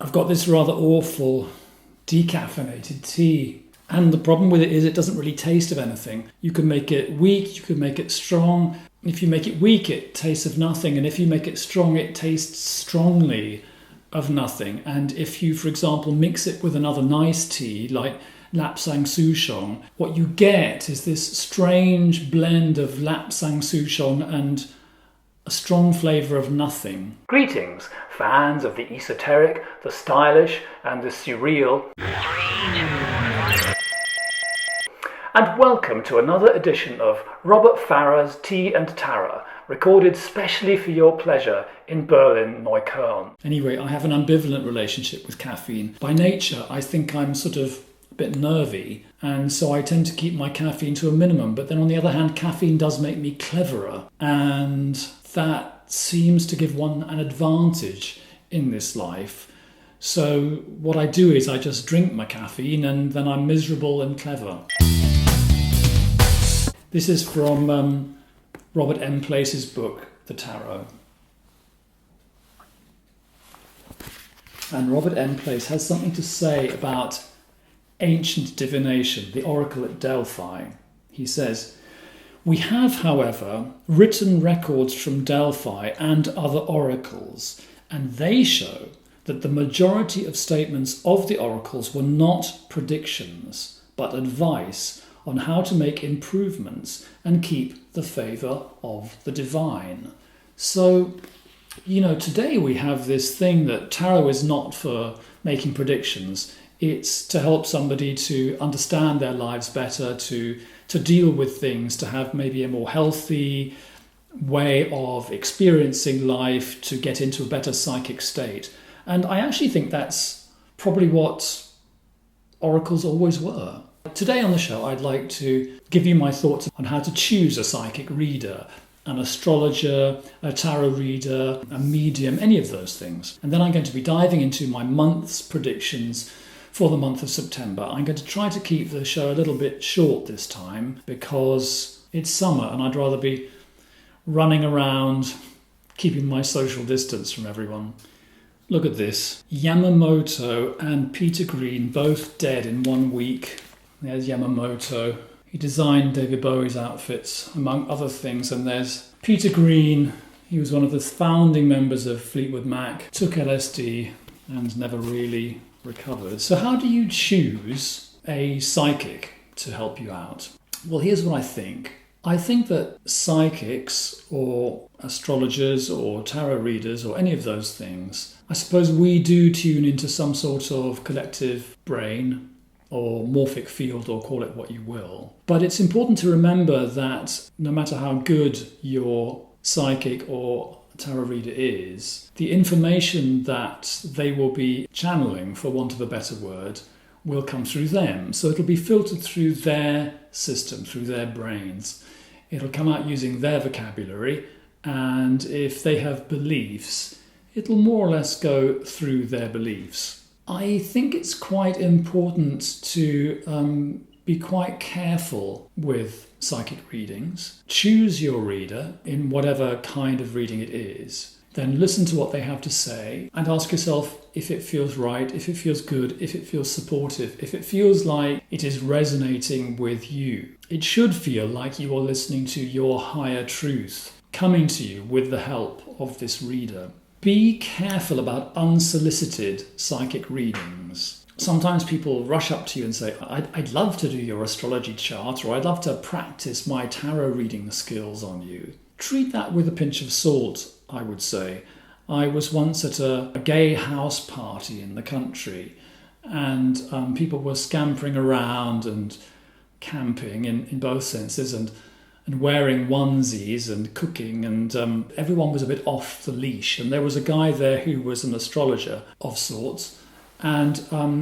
I've got this rather awful decaffeinated tea. And the problem with it is it doesn't really taste of anything. You can make it weak, you can make it strong. If you make it weak, it tastes of nothing. And if you make it strong, it tastes strongly of nothing. And if you, for example, mix it with another nice tea, like Lapsang Souchong, what you get is this strange blend of Lapsang Souchong and a strong flavour of nothing. Greetings, fans of the esoteric, the stylish and the surreal. And welcome to another edition of Robert Farrah's Tea and Tarot, recorded specially for your pleasure in Berlin, Neukölln. Anyway, I have an ambivalent relationship with caffeine. By nature, I think I'm sort of a bit nervy, and so I tend to keep my caffeine to a minimum. But then on the other hand, caffeine does make me cleverer, and that seems to give one an advantage in this life. So what I do is I just drink my caffeine and then I'm miserable and clever. This is from Robert M. Place's book, The Tarot. And Robert M. Place has something to say about ancient divination, the oracle at Delphi. He says, "We have, however, written records from Delphi and other oracles, and they show that the majority of statements of the oracles were not predictions, but advice on how to make improvements and keep the favour of the divine." So, today we have this thing that tarot is not for making predictions. It's to help somebody to understand their lives better, to deal with things, to have maybe a more healthy way of experiencing life, to get into a better psychic state. And I actually think that's probably what oracles always were. Today on the show, I'd like to give you my thoughts on how to choose a psychic reader, an astrologer, a tarot reader, a medium, any of those things. And then I'm going to be diving into my month's predictions for the month of September. I'm going to try to keep the show a little bit short this time because it's summer and I'd rather be running around keeping my social distance from everyone. Look at this. Yamamoto and Peter Green both dead in 1 week. There's Yamamoto. He designed David Bowie's outfits, among other things. And there's Peter Green. He was one of the founding members of Fleetwood Mac, took LSD and never really recovered. So how do you choose a psychic to help you out? Well, here's what I think. I think that psychics or astrologers or tarot readers or any of those things, I suppose we do tune into some sort of collective brain or morphic field, or call it what you will. But it's important to remember that no matter how good your psychic or tarot reader is, the information that they will be channeling, for want of a better word, will come through them. So it'll be filtered through their system, through their brains. It'll come out using their vocabulary, and if they have beliefs, it'll more or less go through their beliefs. I think it's quite important to be quite careful with psychic readings. Choose your reader in whatever kind of reading it is. Then listen to what they have to say and ask yourself if it feels right, if it feels good, if it feels supportive, if it feels like it is resonating with you. It should feel like you are listening to your higher truth coming to you with the help of this reader. Be careful about unsolicited psychic readings. Sometimes people rush up to you and say, I'd love to do your astrology chart, or I'd love to practice my tarot reading skills on you. Treat that with a pinch of salt, I would say. I was once at a gay house party in the country, and people were scampering around and camping in both senses, and wearing onesies and cooking, and everyone was a bit off the leash. And there was a guy there who was an astrologer of sorts, and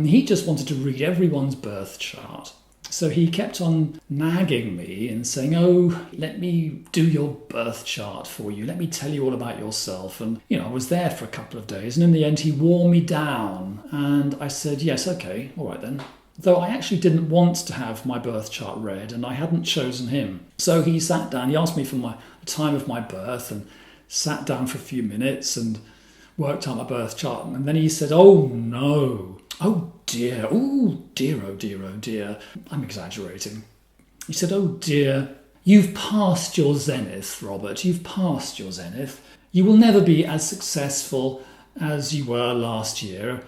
he just wanted to read everyone's birth chart. So he kept on nagging me and saying, "Oh, let me do your birth chart for you. Let me tell you all about yourself." And, I was there for a couple of days, and in the end he wore me down. And I said, "Yes, okay, all right then." Though I actually didn't want to have my birth chart read, and I hadn't chosen him. So he sat down, he asked me for the time of my birth, and sat down for a few minutes and worked out my birth chart, and then he said, "Oh no, oh dear, oh dear, oh dear, oh dear." I'm exaggerating. He said, "Oh dear, you've passed your zenith, Robert. You've passed your zenith. You will never be as successful as you were last year.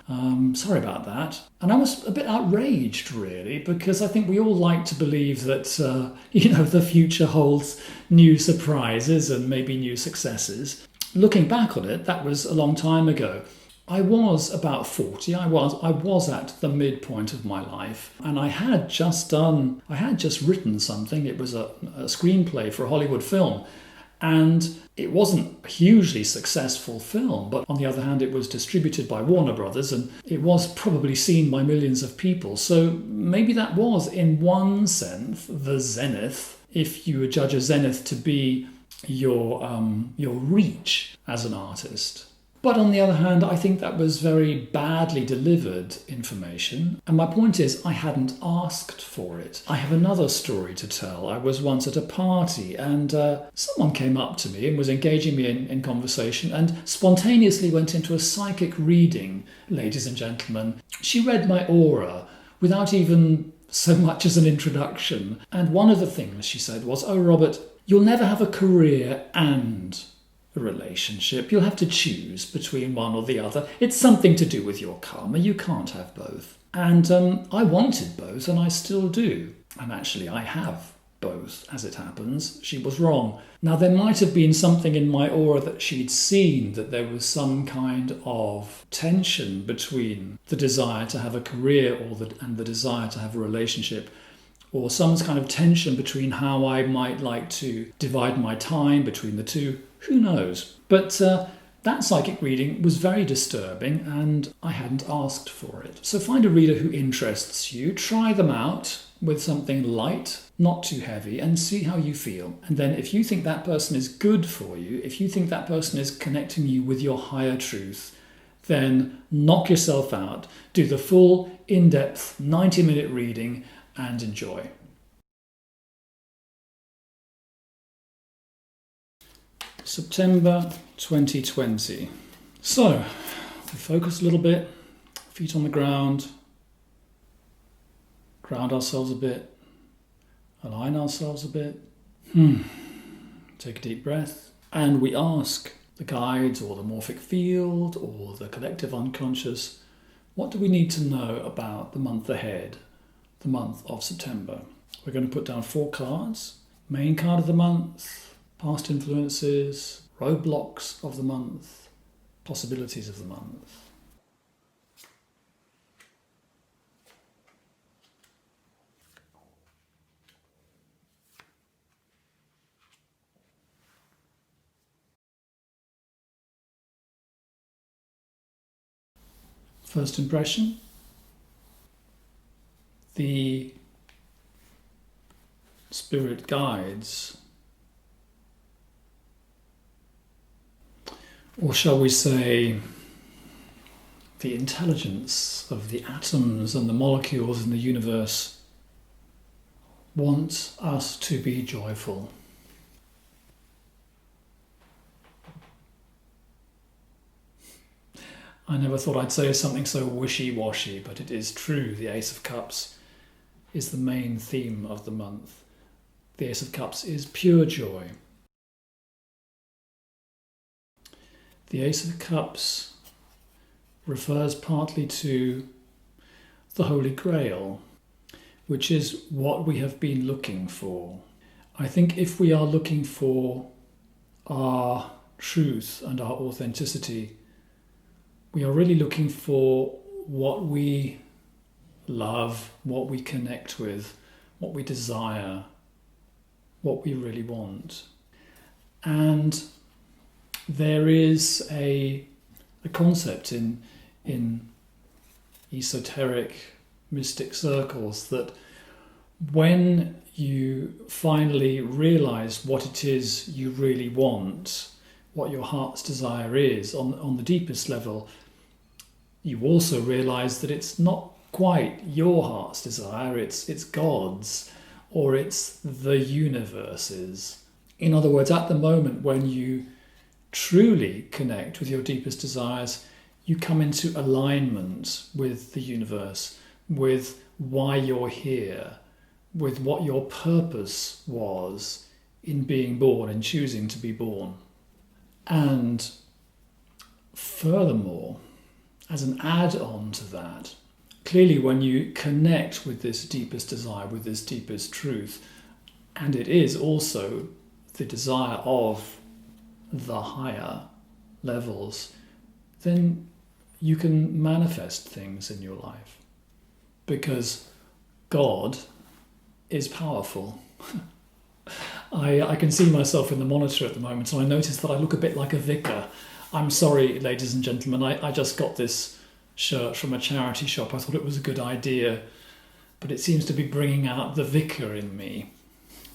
Sorry about that." And I was a bit outraged, really, because I think we all like to believe that, the future holds new surprises and maybe new successes. Looking back on it, that was a long time ago. I was about 40. I was at the midpoint of my life, and I had just written something. It was a screenplay for a Hollywood film. And it wasn't a hugely successful film, but on the other hand, it was distributed by Warner Brothers, and it was probably seen by millions of people. So maybe that was, in one sense, the zenith, if you would judge a zenith to be your reach as an artist. But on the other hand, I think that was very badly delivered information. And my point is, I hadn't asked for it. I have another story to tell. I was once at a party, and someone came up to me and was engaging me in conversation and spontaneously went into a psychic reading, ladies and gentlemen. She read my aura without even so much as an introduction. And one of the things she said was, "Oh, Robert, you'll never have a career and a relationship. You'll have to choose between one or the other. It's something to do with your karma. You can't have both." And I wanted both, and I still do. And actually, I have both, as it happens. She was wrong. Now, there might have been something in my aura that she'd seen, that there was some kind of tension between the desire to have a career and the desire to have a relationship, or some kind of tension between how I might like to divide my time between the two. Who knows? But that psychic reading was very disturbing, and I hadn't asked for it. So find a reader who interests you, try them out with something light, not too heavy, and see how you feel. And then if you think that person is good for you, if you think that person is connecting you with your higher truth, then knock yourself out, do the full, in-depth, 90-minute reading, and enjoy. September 2020. So, we focus a little bit, feet on the ground, ground ourselves a bit, align ourselves a bit. Take a deep breath, and we ask the guides or the morphic field or the collective unconscious, what do we need to know about the month ahead, the month of September? We're going to put down 4 cards. Main card of the month, past influences, roadblocks of the month, possibilities of the month. First impression, the spirit guides, or shall we say, the intelligence of the atoms and the molecules in the universe, want us to be joyful. I never thought I'd say something so wishy-washy, but it is true. The Ace of Cups is the main theme of the month. The Ace of Cups is pure joy. The Ace of Cups refers partly to the Holy Grail, which is what we have been looking for. I think if we are looking for our truth and our authenticity, we are really looking for what we love, what we connect with, what we desire, what we really want. And there is a concept in esoteric mystic circles that when you finally realize what it is you really want, what your heart's desire is on the deepest level, you also realize that it's not quite your heart's desire, it's God's, or it's the universe's. In other words, at the moment when you truly connect with your deepest desires, you come into alignment with the universe, with why you're here, with what your purpose was in being born and choosing to be born. And furthermore, as an add-on to that, clearly when you connect with this deepest desire, with this deepest truth, and it is also the desire of the higher levels, then you can manifest things in your life. Because God is powerful. I can see myself in the monitor at the moment, and I notice that I look a bit like a vicar. I'm sorry, ladies and gentlemen, I just got this shirt from a charity shop. I thought it was a good idea, but it seems to be bringing out the vicar in me,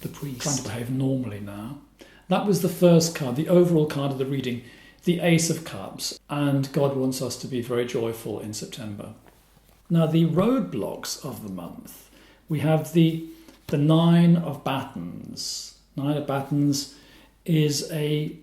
the priest. Trying to behave normally now. That was the first card, the overall card of the reading, the Ace of Cups, and God wants us to be very joyful in September. Now, the roadblocks of the month, we have the Nine of Battens. Nine of Battens is a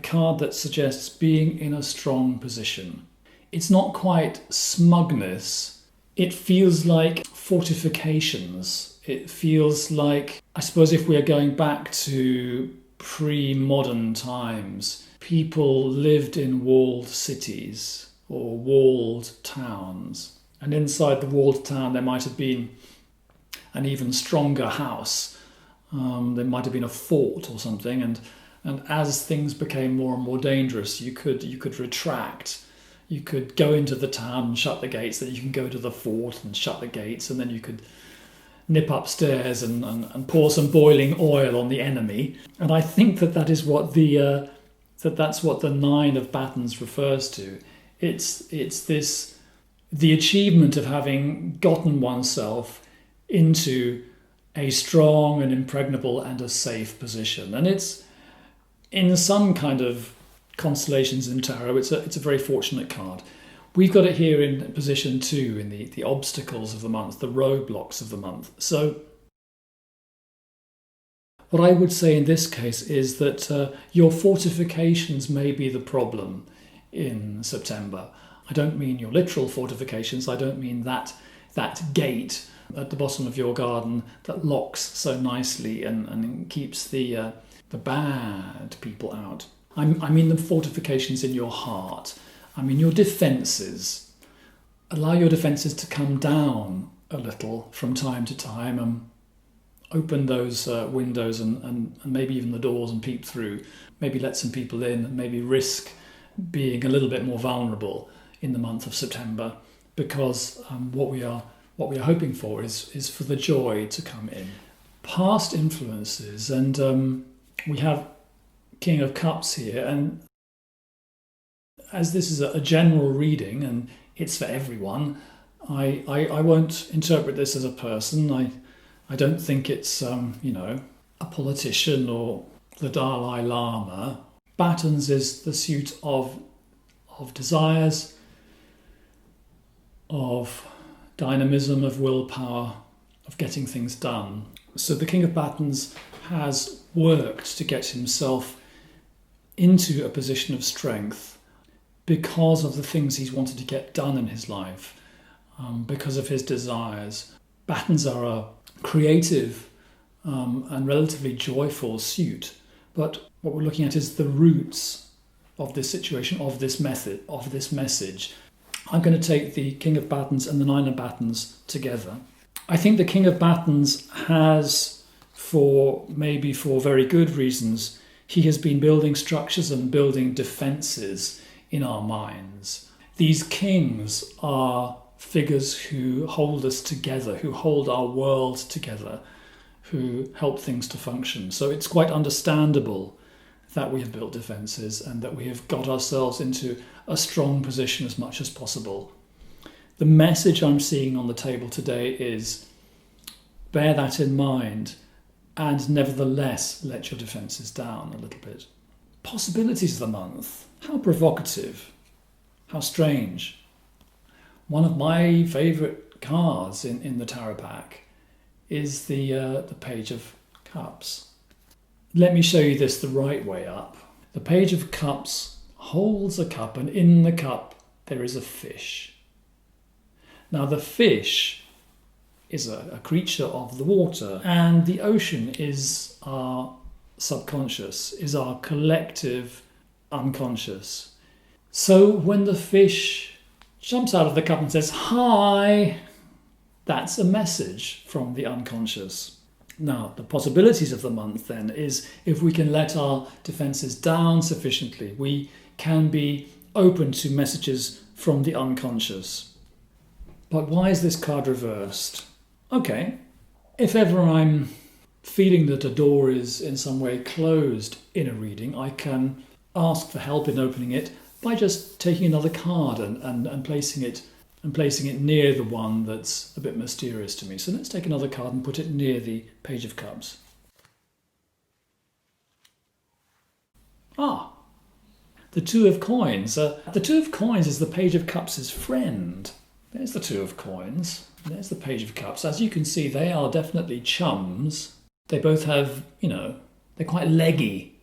card that suggests being in a strong position. It's not quite smugness. It feels like fortifications. It feels like, I suppose if we are going back to pre-modern times, people lived in walled cities or walled towns. And inside the walled town, there might have been an even stronger house. There might have been a fort or something. And as things became more and more dangerous, you could retract. You could go into the town and shut the gates. Then you can go to the fort and shut the gates. And then you could nip upstairs and pour some boiling oil on the enemy. And I think that is what that's what the Nine of Battens refers to. It's this, the achievement of having gotten oneself into a strong and impregnable and a safe position. And it's, in some kind of constellations in tarot, it's a very fortunate card. We've got it here in position 2 in the obstacles of the month, the roadblocks of the month. So what I would say in this case is that your fortifications may be the problem in September. I don't mean your literal fortifications. I don't mean that gate at the bottom of your garden that locks so nicely and keeps the bad people out. I mean the fortifications in your heart. I mean your defences. Allow your defences to come down a little from time to time and open those windows and maybe even the doors and peep through. Maybe let some people in and maybe risk being a little bit more vulnerable in the month of September, because what we are hoping for is for the joy to come in. Past influences, and we have King of Cups here, and as this is a general reading and it's for everyone, I won't interpret this as a person. I don't think it's a politician or the Dalai Lama. Battens is the suit of desires, of dynamism, of willpower, of getting things done. So the King of Battens has worked to get himself into a position of strength because of the things he's wanted to get done in his life, because of his desires. Battens are a creative and relatively joyful suit, but what we're looking at is the roots of this situation, of this method, of this message. I'm going to take the King of Battens and the Nine of Battens together. I think the King of Battens has, for very good reasons, he has been building structures and building defences in our minds. These kings are figures who hold us together, who hold our world together, who help things to function. So it's quite understandable that we have built defences and that we have got ourselves into a strong position as much as possible. The message I'm seeing on the table today is bear that in mind and nevertheless let your defences down a little bit. Possibilities of the month. How provocative. How strange. One of my favourite cards in the tarot pack is the Page of Cups. Let me show you this the right way up. The Page of Cups holds a cup, and in the cup there is a fish. Now the fish is a creature of the water, and the ocean is our subconscious, is our collective unconscious. So when the fish jumps out of the cup and says, "Hi," that's a message from the unconscious. Now, the possibilities of the month then is if we can let our defences down sufficiently, we can be open to messages from the unconscious. But why is this card reversed? Okay, if ever I'm feeling that a door is in some way closed in a reading, I can ask for help in opening it by just taking another card and placing it near the one that's a bit mysterious to me. So let's take another card and put it near the Page of Cups. The Two of Coins. The Two of Coins is the Page of Cups' friend. There's the Two of Coins. There's the Page of Cups. As you can see, they are definitely chums. They both have, they're quite leggy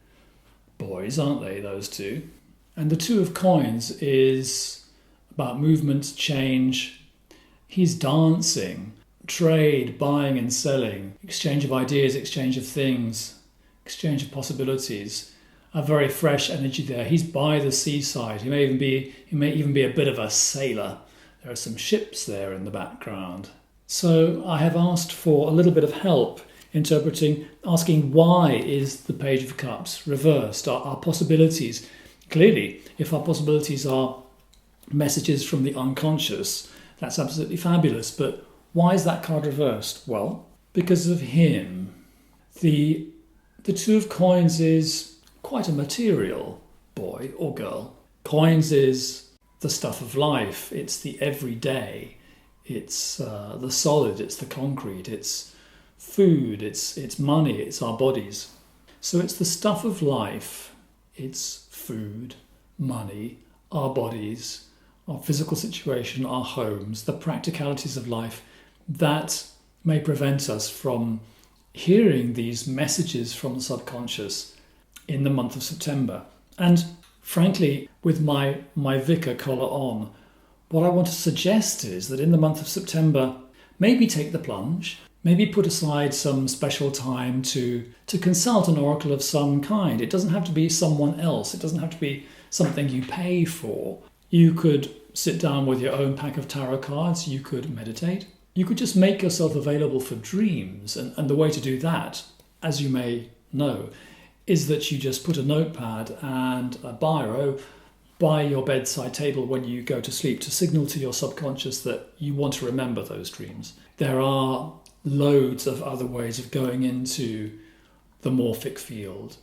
boys, aren't they, those two? And the Two of Coins is about movement, change. He's dancing, trade, buying and selling, exchange of ideas, exchange of things, exchange of possibilities. A very fresh energy there. He's by the seaside. He may even be a bit of a sailor. There are some ships there in the background. So I have asked for a little bit of help interpreting, asking why is the Page of Cups reversed? Our possibilities. Clearly, if our possibilities are messages from the unconscious, that's absolutely fabulous. But why is that card reversed? Well, because of him. The Two of Coins is quite a material boy or girl. Coins is the stuff of life. It's the everyday. It's the solid. It's the concrete. It's food. It's money. It's our bodies. So it's the stuff of life. It's food, money, our bodies, our physical situation, our homes, the practicalities of life that may prevent us from hearing these messages from the subconscious in the month of September. And frankly, with my vicar collar on, what I want to suggest is that in the month of September, maybe take the plunge, maybe put aside some special time to consult an oracle of some kind. It doesn't have to be someone else. It doesn't have to be something you pay for. You could sit down with your own pack of tarot cards. You could meditate. You could just make yourself available for dreams. And the way to do that, as you may know, is that you just put a notepad and a biro by your bedside table when you go to sleep to signal to your subconscious that you want to remember those dreams. There are loads of other ways of going into the morphic field.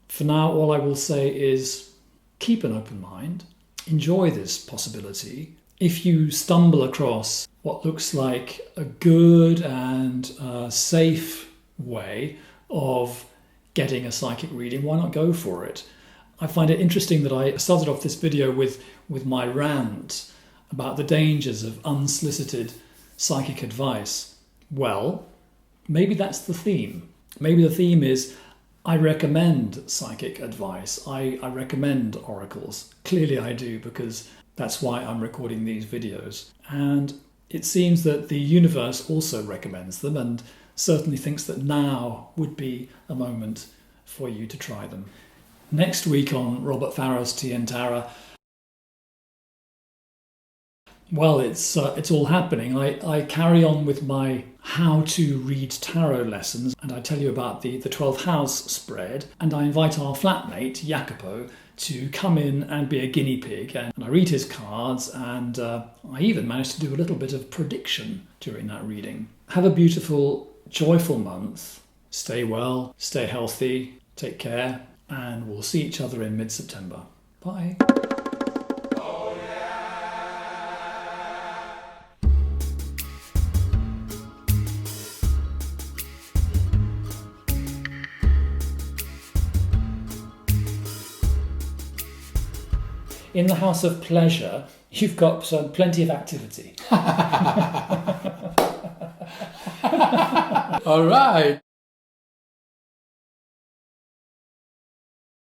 For now, all I will say is keep an open mind, enjoy this possibility. If you stumble across what looks like a good and safe way of getting a psychic reading, why not go for it? I find it interesting that I started off this video with my rant about the dangers of unsolicited psychic advice. Well, maybe that's the theme. Maybe the theme is I recommend psychic advice. I recommend oracles. Clearly I do, because that's why I'm recording these videos. And it seems that the universe also recommends them and certainly thinks that now would be a moment for you to try them. Next week on Robert Farrah's Tea and Tarot, well, it's all happening. I carry on with my how to read tarot lessons, and I tell you about the 12th house spread, and I invite our flatmate, Jacopo, to come in and be a guinea pig, and I read his cards, and I even managed to do a little bit of prediction during that reading. Have a beautiful, joyful month. Stay well, stay healthy, take care, and we'll see each other in mid-September. Bye. In the house of pleasure, you've got plenty of activity. All right.